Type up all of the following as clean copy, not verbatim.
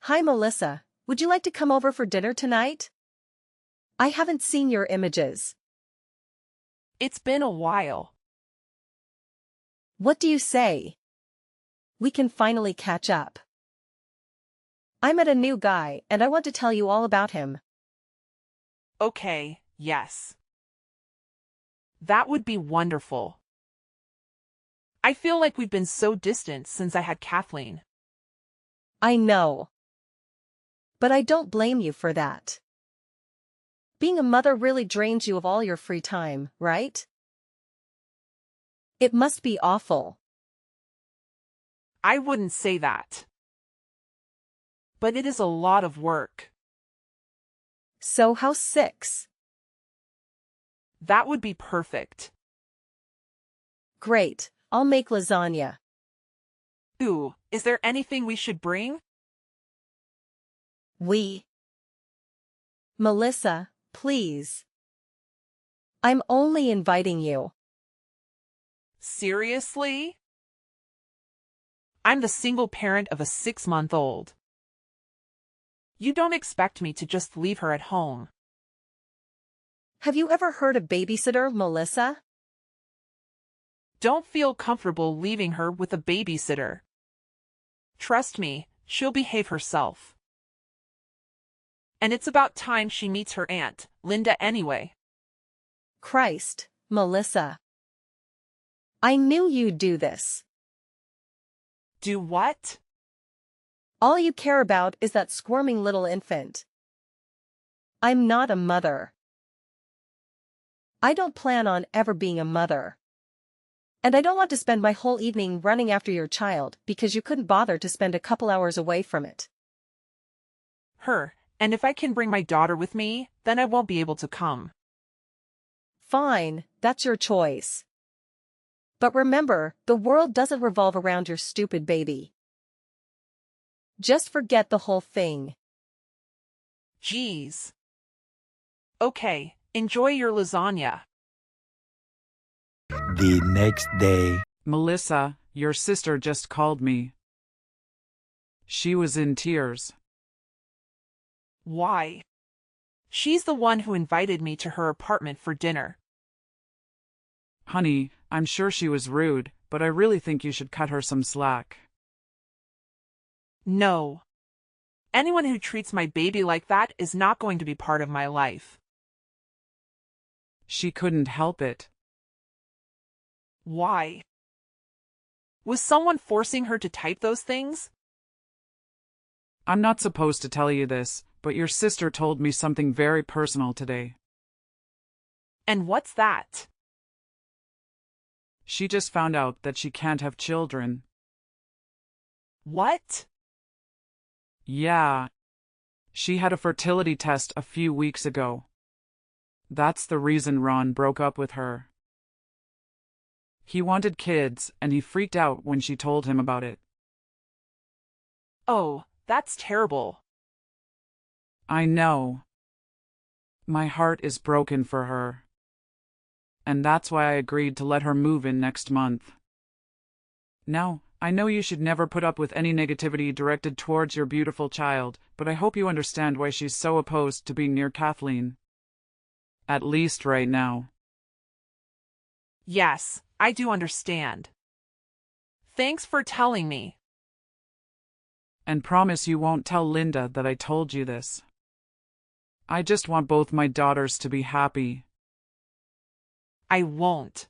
Hi Melissa, would you like to come over for dinner tonight? I haven't seen your images. It's been a while. What do you say? We can finally catch up. I met a new guy and I want to tell you all about him. Okay, yes. That would be wonderful. I feel like we've been so distant since I had Kathleen. I know. But I don't blame you for that. Being a mother really drains you of all your free time, right? It must be awful. I wouldn't say that. But it is a lot of work. So how's 6? That would be perfect. Great, I'll make lasagna. Ooh, is there anything we should bring? Melissa, please. I'm only inviting you. Seriously? I'm the single parent of a 6-month-old. You don't expect me to just leave her at home. Have you ever heard of babysitter, Melissa? Don't feel comfortable leaving her with a babysitter. Trust me, she'll behave herself. And it's about time she meets her aunt, Linda, anyway. Christ, Melissa. I knew you'd do this. Do what? All you care about is that squirming little infant. I'm not a mother. I don't plan on ever being a mother. And I don't want to spend my whole evening running after your child because you couldn't bother to spend a couple hours away from it. And if I can bring my daughter with me, then I won't be able to come. Fine, that's your choice. But remember, the world doesn't revolve around your stupid baby. Just forget the whole thing. Jeez. Okay, enjoy your lasagna. The next day. Melissa, your sister just called me. She was in tears. Why? She's the one who invited me to her apartment for dinner. Honey, I'm sure she was rude, but I really think you should cut her some slack. No. Anyone who treats my baby like that is not going to be part of my life. She couldn't help it. Why? Was someone forcing her to type those things? I'm not supposed to tell you this, but your sister told me something very personal today. And what's that? She just found out that she can't have children. What? Yeah. She had a fertility test a few weeks ago. That's the reason Ron broke up with her. He wanted kids, and he freaked out when she told him about it. Oh, that's terrible. I know. My heart is broken for her. And that's why I agreed to let her move in next month. Now, I know you should never put up with any negativity directed towards your beautiful child, but I hope you understand why she's so opposed to being near Kathleen. At least right now. Yes, I do understand. Thanks for telling me. And promise you won't tell Linda that I told you this. I just want both my daughters to be happy. I won't.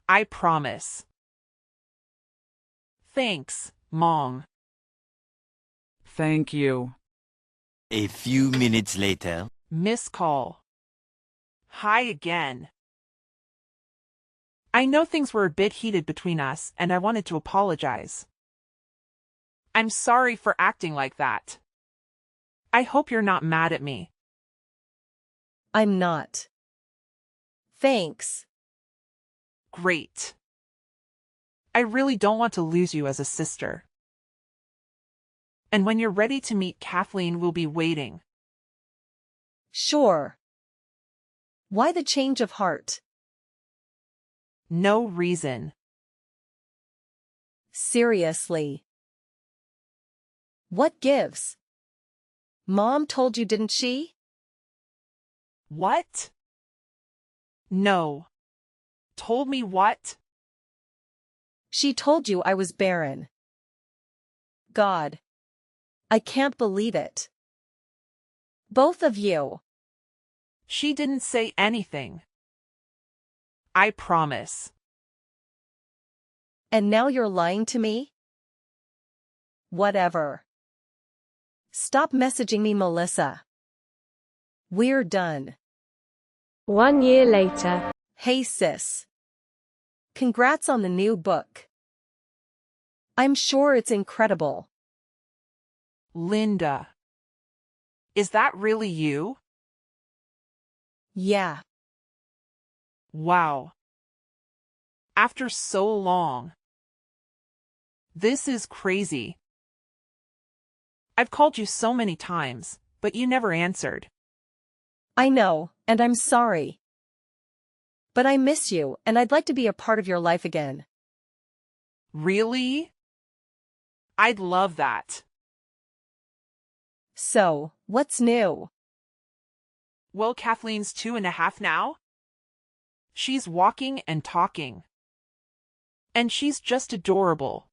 I promise. Thanks, Mom. Thank you. A few minutes later. Miss call. Hi again. I know things were a bit heated between us, and I wanted to apologize. I'm sorry for acting like that. I hope you're not mad at me. I'm not. Thanks. Great. I really don't want to lose you as a sister. And when you're ready to meet Kathleen, we'll be waiting. Sure. Why the change of heart? No reason. Seriously. What gives? Mom told you, didn't she? What? No. Told me what? She told you I was barren. God. I can't believe it. Both of you. She didn't say anything. I promise. And now you're lying to me? Whatever. Stop messaging me, Melissa. We're done. 1 year later. Hey sis. Congrats on the new book. I'm sure it's incredible. Linda. Is that really you? Yeah. Wow. After so long. This is crazy. I've called you so many times, but you never answered. I know, and I'm sorry. But I miss you, and I'd like to be a part of your life again. Really? I'd love that. So, what's new? Well, Kathleen's 2.5 now. She's walking and talking. And she's just adorable.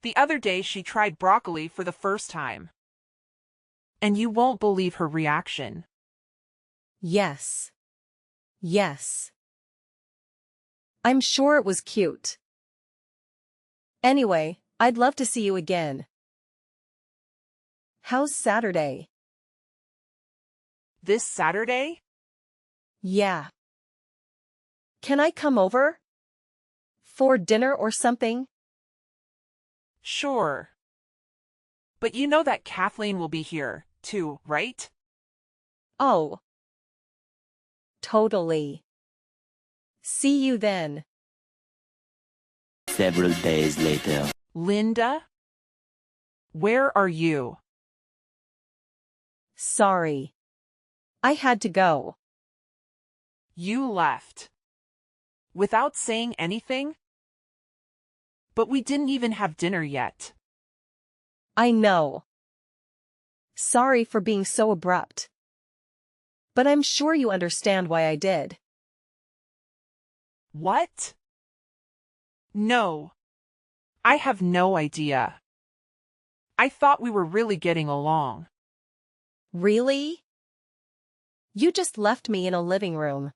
The other day she tried broccoli for the first time. And you won't believe her reaction. Yes. Yes. I'm sure it was cute. Anyway, I'd love to see you again. How's Saturday? This Saturday? Yeah. Can I come over? For dinner or something? Sure. But you know that Kathleen will be here, too, right? Oh. Totally. See you then. Several days later. Linda? Where are you? Sorry. I had to go. You left. Without saying anything? But we didn't even have dinner yet. I know. Sorry for being so abrupt. But I'm sure you understand why I did. What? No. I have no idea. I thought we were really getting along. Really? You just left me in a living room.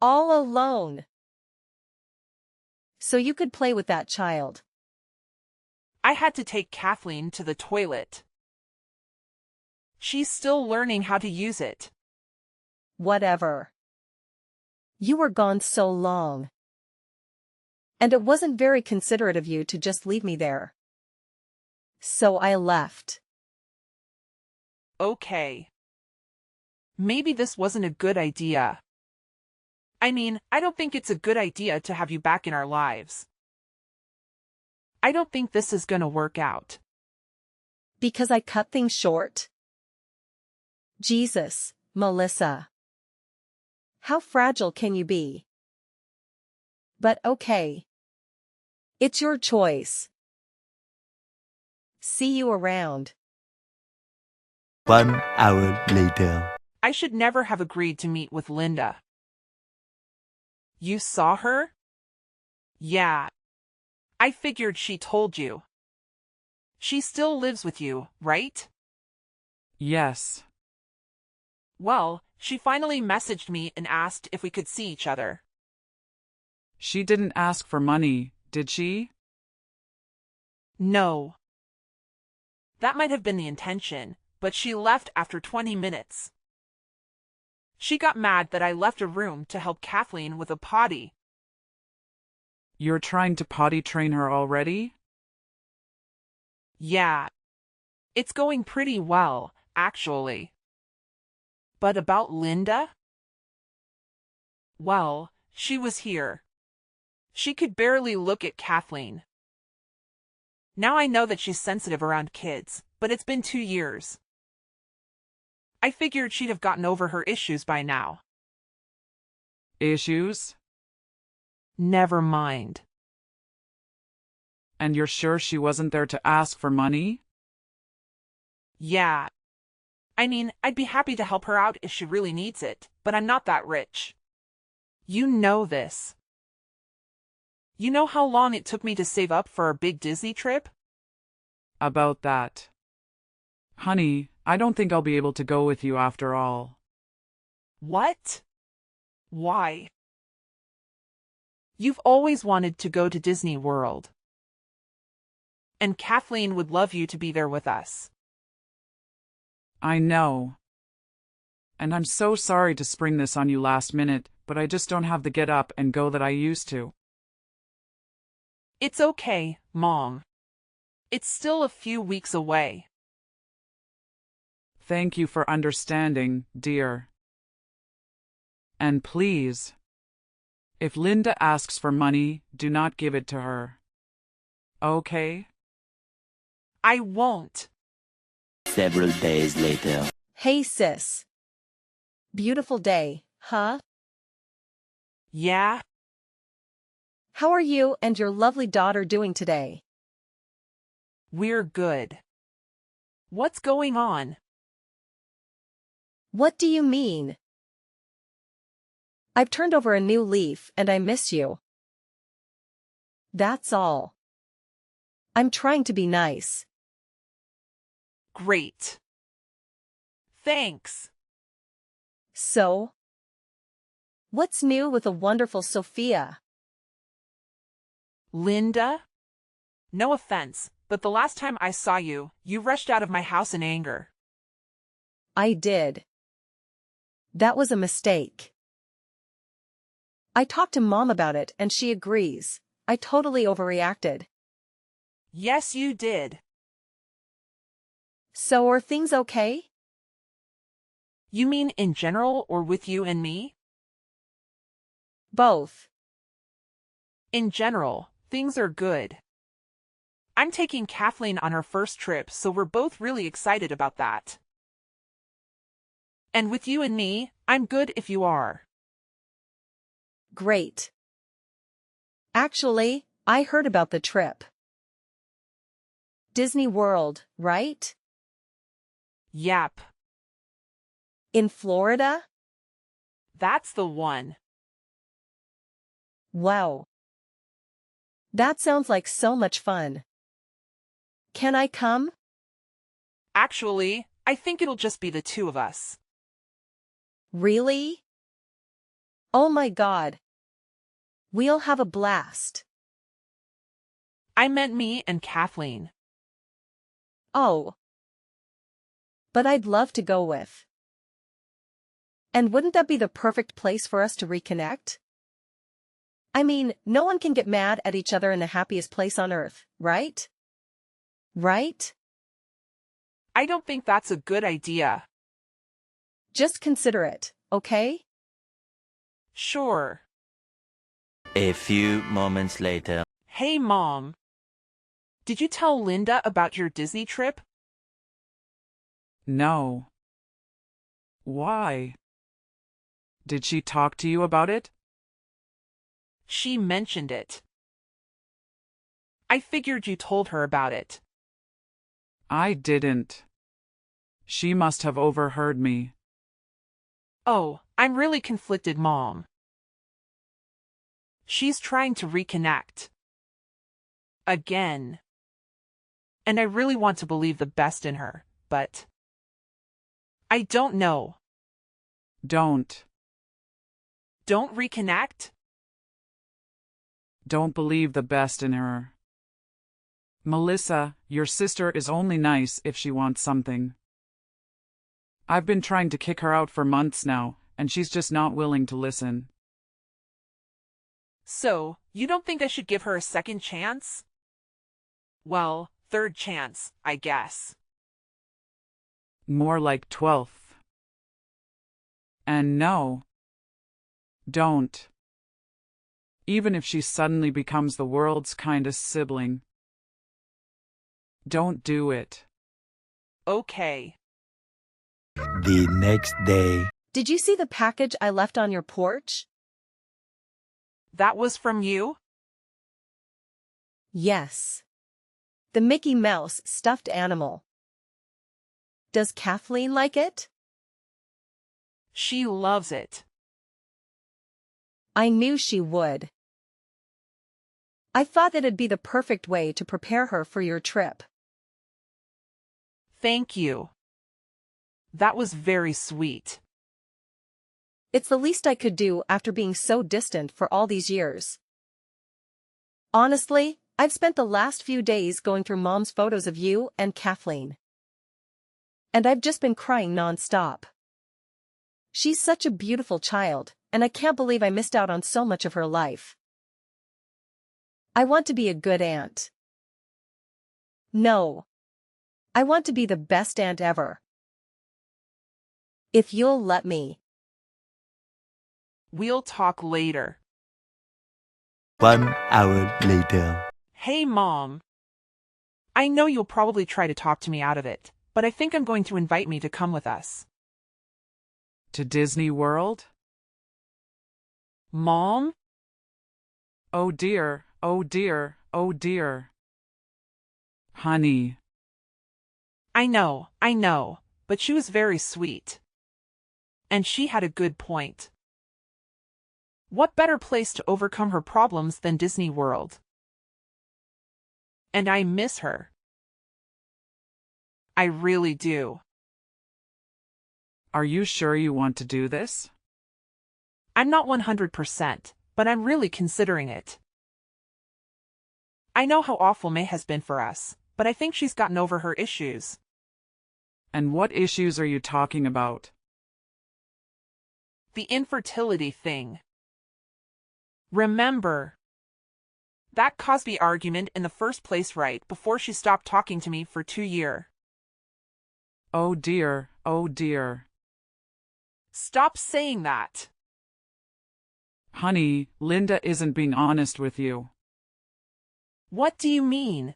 All alone. So you could play with that child. I had to take Kathleen to the toilet. She's still learning how to use it. Whatever. You were gone so long. And it wasn't very considerate of you to just leave me there. So I left. Okay. Maybe this wasn't a good idea. I mean, I don't think it's a good idea to have you back in our lives. I don't think this is gonna work out. Because I cut things short? Jesus, Melissa. How fragile can you be? But okay. It's your choice. See you around. 1 hour later. I should never have agreed to meet with Linda. You saw her? Yeah. I figured she told you. She still lives with you, right? Yes. Well, she finally messaged me and asked if we could see each other. She didn't ask for money, did she? No. That might have been the intention, but she left after 20 minutes. She got mad that I left a room to help Kathleen with a potty. You're trying to potty train her already? Yeah. It's going pretty well, actually. But about Linda? Well, she was here. She could barely look at Kathleen. Now I know that she's sensitive around kids, but it's been 2 years. I figured she'd have gotten over her issues by now. Issues? Never mind. And you're sure she wasn't there to ask for money? Yeah. I mean, I'd be happy to help her out if she really needs it, but I'm not that rich. You know this. You know how long it took me to save up for our big Disney trip? About that. Honey, I don't think I'll be able to go with you after all. What? Why? You've always wanted to go to Disney World. And Kathleen would love you to be there with us. I know. And I'm so sorry to spring this on you last minute, but I just don't have the get up and go that I used to. It's okay, Mom. It's still a few weeks away. Thank you for understanding, dear. And please, if Linda asks for money, do not give it to her. Okay? I won't. Several days later. Hey sis. Beautiful day, huh? Yeah? How are you and your lovely daughter doing today? We're good. What's going on? What do you mean? I've turned over a new leaf and I miss you. That's all. I'm trying to be nice. Great. Thanks. So? What's new with the wonderful Sophia? Linda? No offense, but the last time I saw you, you rushed out of my house in anger. I did. That was a mistake. I talked to Mom about it and she agrees. I totally overreacted. Yes, you did. So are things okay? You mean in general or with you and me? Both. In general, things are good. I'm taking Kathleen on her first trip, so we're both really excited about that. And with you and me, I'm good if you are. Great. Actually, I heard about the trip. Disney World, right? Yep. In Florida? That's the one. Wow. That sounds like so much fun. Can I come? Actually, I think it'll just be the two of us. Really? Oh my God. We'll have a blast. I meant me and Kathleen. Oh. But I'd love to go with. And wouldn't that be the perfect place for us to reconnect? I mean, no one can get mad at each other in the happiest place on earth, right? Right? I don't think that's a good idea. Just consider it, okay? Sure. A few moments later. Hey, Mom. Did you tell Linda about your Disney trip? No. Why? Did she talk to you about it? She mentioned it. I figured you told her about it. I didn't. She must have overheard me. Oh, I'm really conflicted, Mom. She's trying to reconnect. Again. And I really want to believe the best in her, but I don't know. Don't. Don't reconnect? Don't believe the best in her. Melissa, your sister is only nice if she wants something. I've been trying to kick her out for months now, and she's just not willing to listen. So, you don't think I should give her a second chance? Well, third chance, I guess. More like 12th. And no. Don't. Even if she suddenly becomes the world's kindest sibling. Don't do it. Okay. The next day. Did you see the package I left on your porch? That was from you? Yes. The Mickey Mouse stuffed animal. Does Kathleen like it? She loves it. I knew she would. I thought it'd be the perfect way to prepare her for your trip. Thank you. That was very sweet. It's the least I could do after being so distant for all these years. Honestly, I've spent the last few days going through Mom's photos of you and Kathleen. And I've just been crying non-stop. She's such a beautiful child, and I can't believe I missed out on so much of her life. I want to be a good aunt. No. I want to be the best aunt ever. If you'll let me. We'll talk later. 1 hour later. Hey, Mom. I know you'll probably try to talk to me out of it, but I think I'm going to invite me to come with us. To Disney World? Mom? Oh dear, oh dear, oh dear. Honey. I know, but she was very sweet. And she had a good point. What better place to overcome her problems than Disney World? And I miss her. I really do. Are you sure you want to do this? I'm not 100%, but I'm really considering it. I know how awful May has been for us, but I think she's gotten over her issues. And what issues are you talking about? The infertility thing. Remember that Cosby argument in the first place right before she stopped talking to me for 2 years. Oh dear, oh dear. Stop saying that. Honey, Linda isn't being honest with you. What do you mean?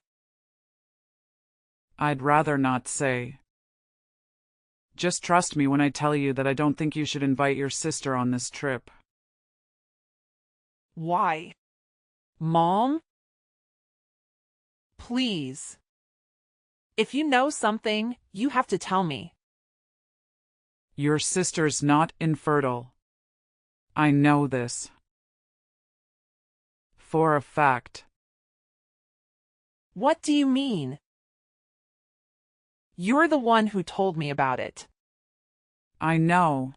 I'd rather not say. Just trust me when I tell you that I don't think you should invite your sister on this trip. Why? Mom? Please. If you know something, you have to tell me. Your sister's not infertile. I know this. For a fact. What do you mean? You're the one who told me about it. I know.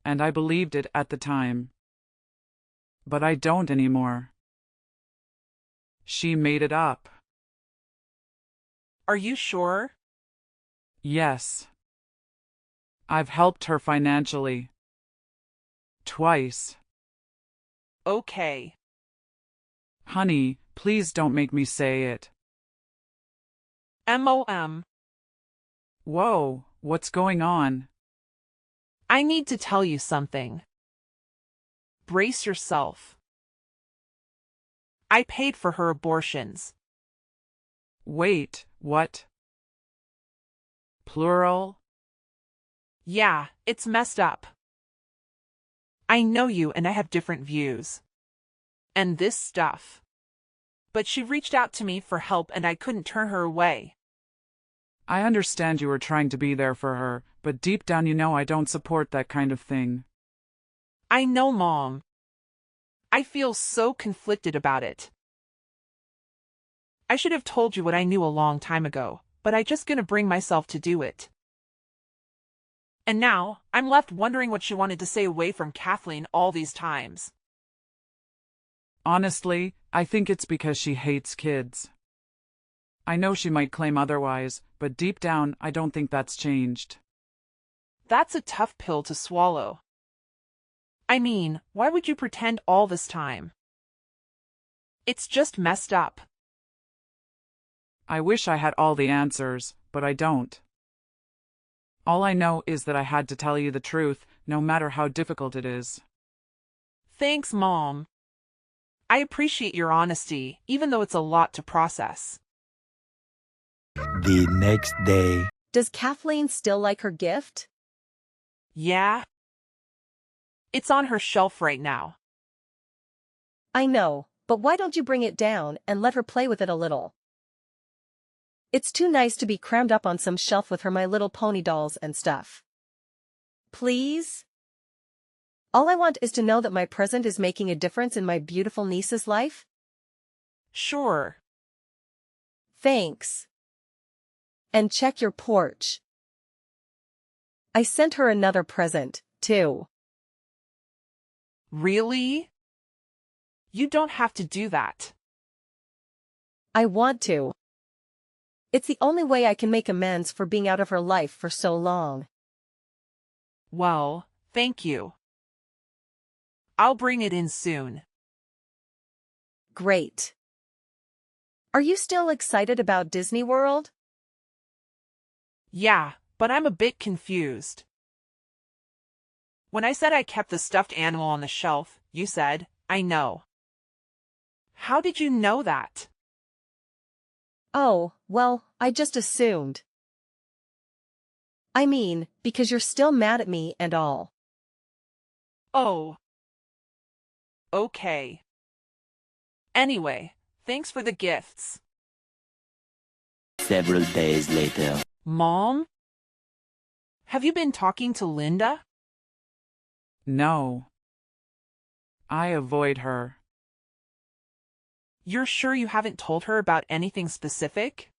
And I believed it at the time. But I don't anymore. She made it up. Are you sure? Yes. I've helped her financially. Twice. Okay. Honey, please don't make me say it. MOM. Whoa, what's going on? I need to tell you something. Brace yourself. I paid for her abortions. Wait, what? Plural? Yeah, it's messed up. I know you and I have different views. And this stuff. But she reached out to me for help and I couldn't turn her away. I understand you were trying to be there for her, but deep down you know I don't support that kind of thing. I know, Mom. I feel so conflicted about it. I should have told you what I knew a long time ago, but I just gonna bring myself to do it. And now, I'm left wondering what she wanted to stay away from Kathleen all these times. Honestly, I think it's because she hates kids. I know she might claim otherwise, but deep down, I don't think that's changed. That's a tough pill to swallow. I mean, why would you pretend all this time? It's just messed up. I wish I had all the answers, but I don't. All I know is that I had to tell you the truth, no matter how difficult it is. Thanks, Mom. I appreciate your honesty, even though it's a lot to process. The next day. Does Kathleen still like her gift? Yeah? It's on her shelf right now. I know, but why don't you bring it down and let her play with it a little? It's too nice to be crammed up on some shelf with her My Little Pony dolls and stuff. Please? All I want is to know that my present is making a difference in my beautiful niece's life. Sure. Thanks. And check your porch. I sent her another present, too. Really? You don't have to do that. I want to. It's the only way I can make amends for being out of her life for so long. Well, thank you. I'll bring it in soon. Great. Are you still excited about Disney World? Yeah, but I'm a bit confused. When I said I kept the stuffed animal on the shelf, you said, I know. How did you know that? Oh, well, I just assumed. I mean, because you're still mad at me and all. Oh. Okay. Anyway, thanks for the gifts. Several days later. Mom? Have you been talking to Linda? No. I avoid her. You're sure you haven't told her about anything specific?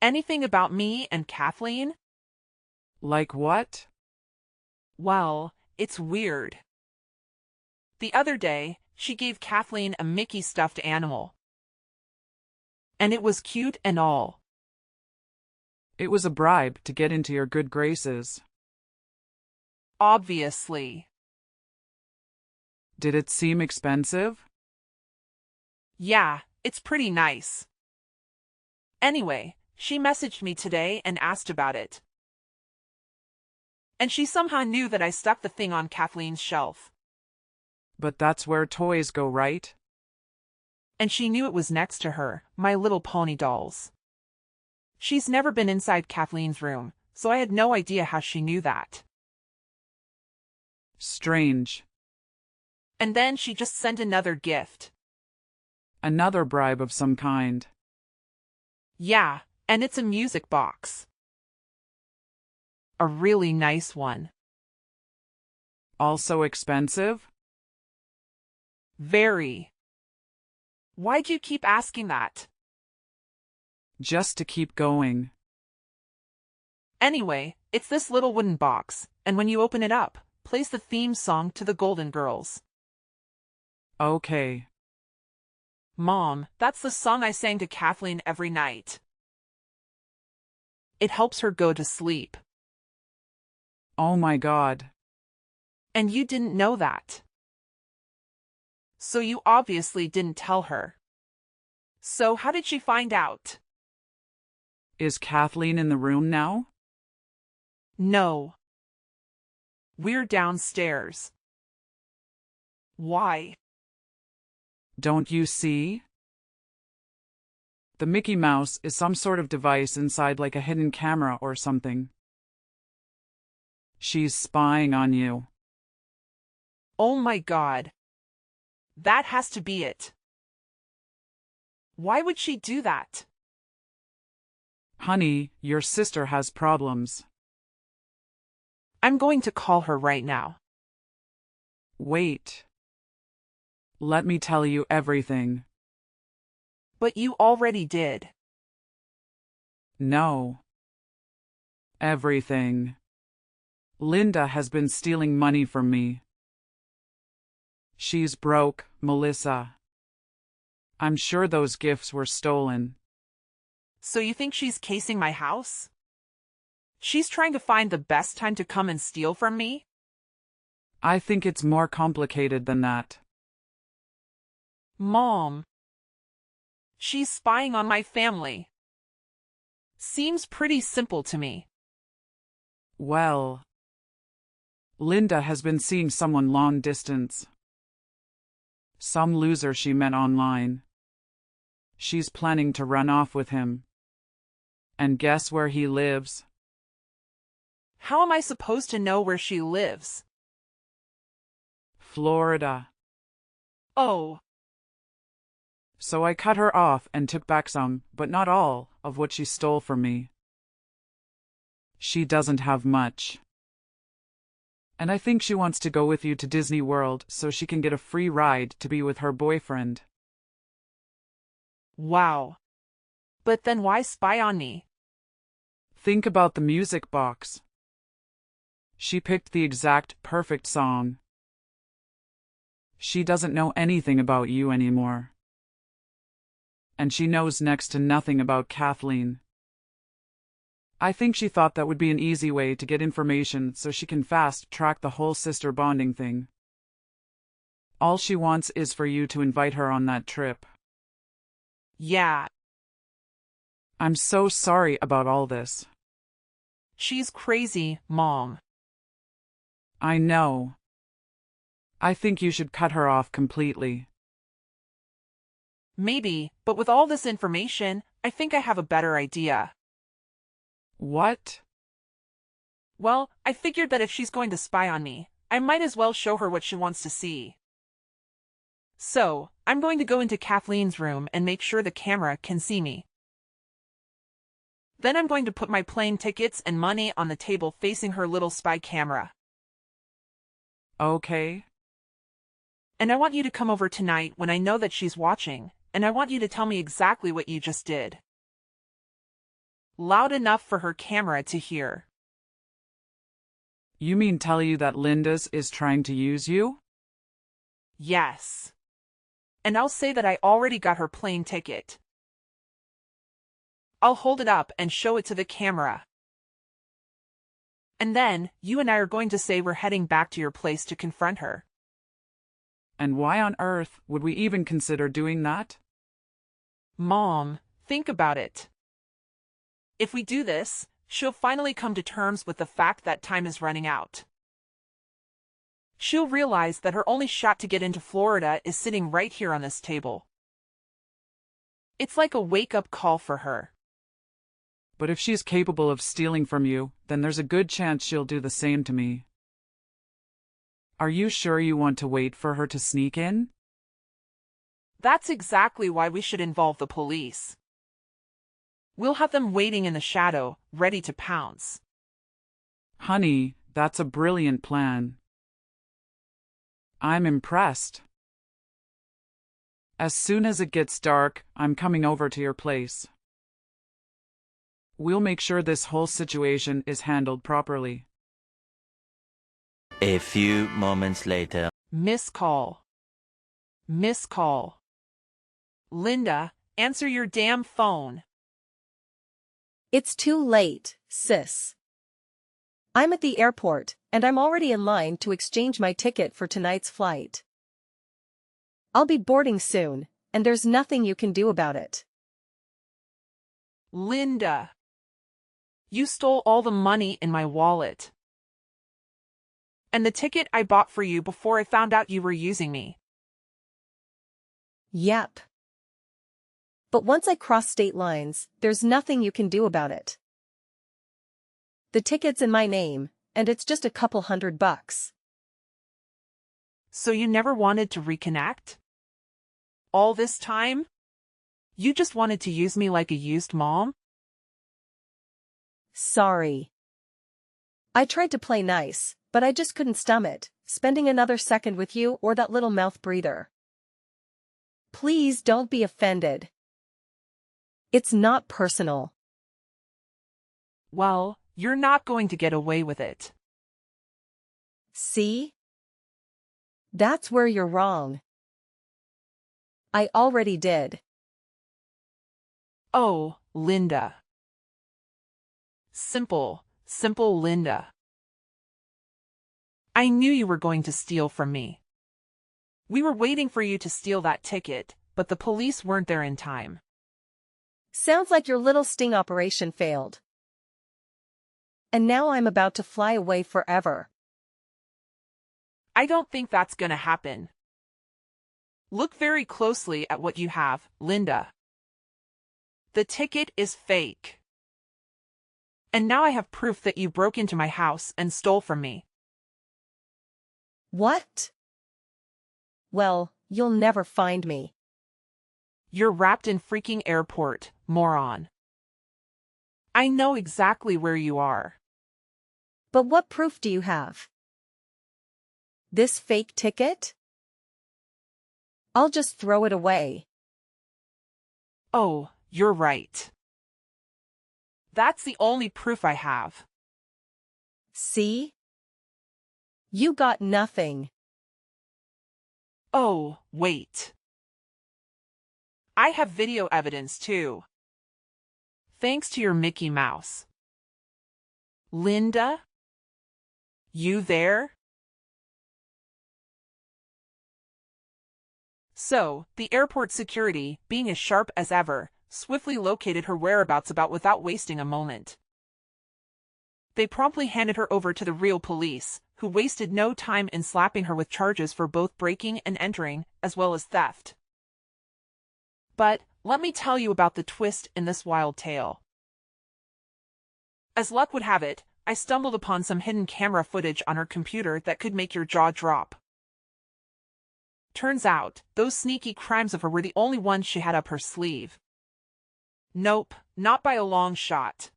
Anything about me and Kathleen? Like what? Well, it's weird. The other day, she gave Kathleen a Mickey stuffed animal. And it was cute and all. It was a bribe to get into your good graces. Obviously. Did it seem expensive? Yeah, it's pretty nice. Anyway, she messaged me today and asked about it. And she somehow knew that I stuck the thing on Kathleen's shelf. But that's where toys go, right? And she knew it was next to her, My Little Pony dolls. She's never been inside Kathleen's room, so I had no idea how she knew that. Strange. And then she just sent another gift. Another bribe of some kind. Yeah, and it's a music box. A really nice one. Also expensive? Very. Why'd you keep asking that? Just to keep going. Anyway, it's this little wooden box, and when you open it up, plays the theme song to the Golden Girls. Okay. Mom, that's the song I sang to Kathleen every night. It helps her go to sleep. Oh my God. And you didn't know that. So you obviously didn't tell her. So how did she find out? Is Kathleen in the room now? No. We're downstairs. Why? Don't you see? The Mickey Mouse is some sort of device inside, like a hidden camera or something. She's spying on you. Oh my God. That has to be it. Why would she do that? Honey, your sister has problems. I'm going to call her right now. Wait. Let me tell you everything. But you already did. No. Everything. Linda has been stealing money from me. She's broke, Melissa. I'm sure those gifts were stolen. So you think she's casing my house? She's trying to find the best time to come and steal from me? I think it's more complicated than that. Mom. She's spying on my family. Seems pretty simple to me. Well, Linda has been seeing someone long distance. Some loser she met online. She's planning to run off with him. And guess where he lives? How am I supposed to know where she lives? Florida. Oh. So I cut her off and took back some, but not all, of what she stole from me. She doesn't have much. And I think she wants to go with you to Disney World so she can get a free ride to be with her boyfriend. Wow. But then why spy on me? Think about the music box. She picked the exact perfect song. She doesn't know anything about you anymore. And she knows next to nothing about Kathleen. I think she thought that would be an easy way to get information so she can fast-track the whole sister bonding thing. All she wants is for you to invite her on that trip. Yeah. I'm so sorry about all this. She's crazy, Mom. I know. I think you should cut her off completely. Maybe, but with all this information, I think I have a better idea. What? Well, I figured that if she's going to spy on me, I might as well show her what she wants to see. So, I'm going to go into Kathleen's room and make sure the camera can see me. Then I'm going to put my plane tickets and money on the table facing her little spy camera. Okay. And I want you to come over tonight when I know that she's watching, and I want you to tell me exactly what you just did. Loud enough for her camera to hear. You mean tell you that Linda's is trying to use you? Yes. And I'll say that I already got her plane ticket. I'll hold it up and show it to the camera. And then, you and I are going to say we're heading back to your place to confront her. And why on earth would we even consider doing that? Mom, think about it. If we do this, she'll finally come to terms with the fact that time is running out. She'll realize that her only shot to get into Florida is sitting right here on this table. It's like a wake-up call for her. But if she's capable of stealing from you, then there's a good chance she'll do the same to me. Are you sure you want to wait for her to sneak in? That's exactly why we should involve the police. We'll have them waiting in the shadow, ready to pounce. Honey, that's a brilliant plan. I'm impressed. As soon as it gets dark, I'm coming over to your place. We'll make sure this whole situation is handled properly. A few moments later. Miss call. Miss call. Linda, answer your damn phone. It's too late, sis. I'm at the airport, and I'm already in line to exchange my ticket for tonight's flight. I'll be boarding soon, and there's nothing you can do about it. Linda. You stole all the money in my wallet. And the ticket I bought for you before I found out you were using me. Yep. But once I cross state lines, there's nothing you can do about it. The ticket's in my name, and it's just a couple $100. So you never wanted to reconnect? All this time? You just wanted to use me like a used mom? Sorry. I tried to play nice, but I just couldn't stomach spending another second with you or that little mouth breather. Please don't be offended. It's not personal. Well, you're not going to get away with it. See? That's where you're wrong. I already did. Oh, Linda. Simple Linda. I knew you were going to steal from me. We were waiting for you to steal that ticket, but the police weren't there in time. Sounds like your little sting operation failed. And now I'm about to fly away forever. I don't think that's gonna happen. Look very closely at what you have, Linda. The ticket is fake. And now I have proof that you broke into my house and stole from me. What? Well, you'll never find me. You're wrapped in freaking airport, moron. I know exactly where you are. But what proof do you have? This fake ticket? I'll just throw it away. Oh, you're right. That's the only proof I have. See? You got nothing. Oh, wait. I have video evidence too. Thanks to your Mickey Mouse. Linda? You there? So, the airport security, being as sharp as ever, swiftly located her whereabouts without wasting a moment. They promptly handed her over to the real police, who wasted no time in slapping her with charges for both breaking and entering, as well as theft. But, let me tell you about the twist in this wild tale. As luck would have it, I stumbled upon some hidden camera footage on her computer that could make your jaw drop. Turns out, those sneaky crimes of her were the only ones she had up her sleeve. Nope, not by a long shot.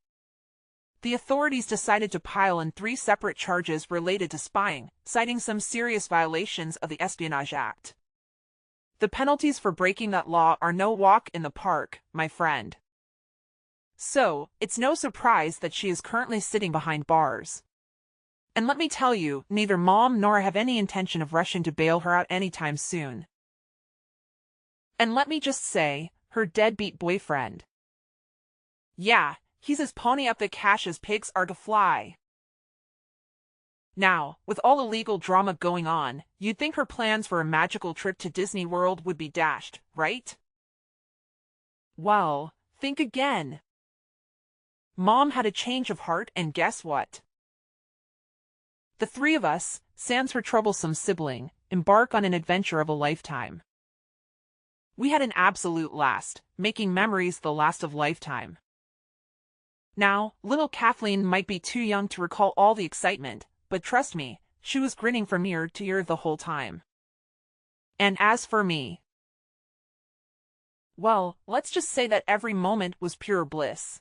The authorities decided to pile in 3 separate charges related to spying, citing some serious violations of the Espionage Act. The penalties for breaking that law are no walk in the park, my friend. So, it's no surprise that she is currently sitting behind bars. And let me tell you, neither Mom nor I have any intention of rushing to bail her out anytime soon. And let me just say, her deadbeat boyfriend. Yeah, he's as pony up the cash as pigs are to fly. Now, with all the legal drama going on, you'd think her plans for a magical trip to Disney World would be dashed, right? Well, think again. Mom had a change of heart, and guess what? The 3 of us, sans her troublesome sibling, embark on an adventure of a lifetime. We had an absolute blast, making memories the last of lifetime. Now, little Kathleen might be too young to recall all the excitement, but trust me, she was grinning from ear to ear the whole time. And as for me, well, let's just say that every moment was pure bliss.